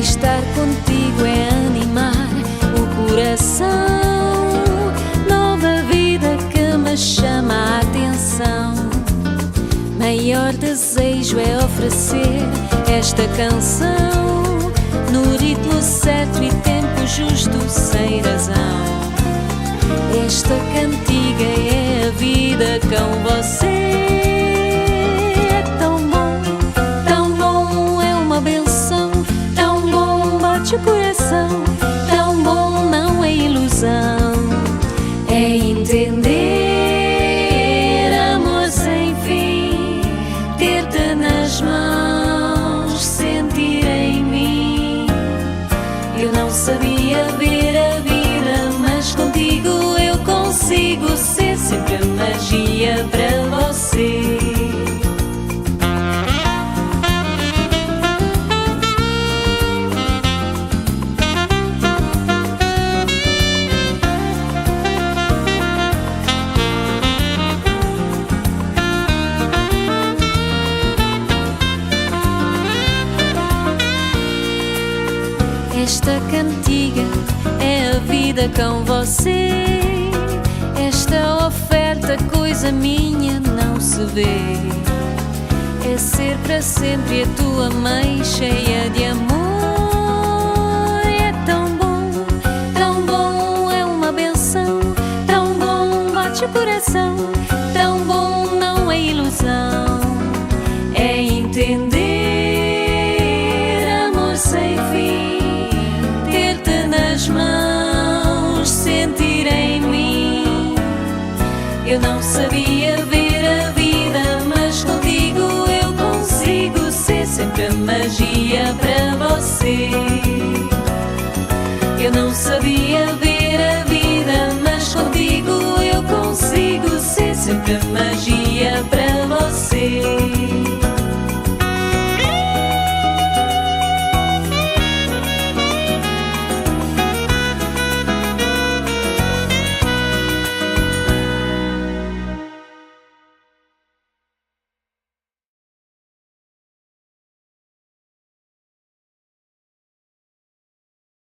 estar contigo é animar o coração. Nova vida que me chama a atenção. Maior desejo é oferecer esta canção no ritmo certo e tempo justo, sem razão. Esta cantiga é a vida com você. É tão bom, é uma benção. Tão bom, bate o coração. Tão bom, não é ilusão. É entender amor sem fim, ter-te nas mãos, sentir em mim. Eu não sabia ver a vida, mas contigo eu consigo ser sempre magia para você. Esta cantiga é a vida com você. Esta oferta, coisa minha, não se vê. É ser para sempre a tua mãe, cheia de amor. É tão bom, é uma benção. Tão bom, bate o coração. Tão bom, não é ilusão. É entender amor sem fim, nas mãos, sentir em mim. Eu não sabia ver a vida, mas contigo eu consigo ser sempre a magia para você. Eu não sabia ver a vida, mas contigo eu consigo ser sempre a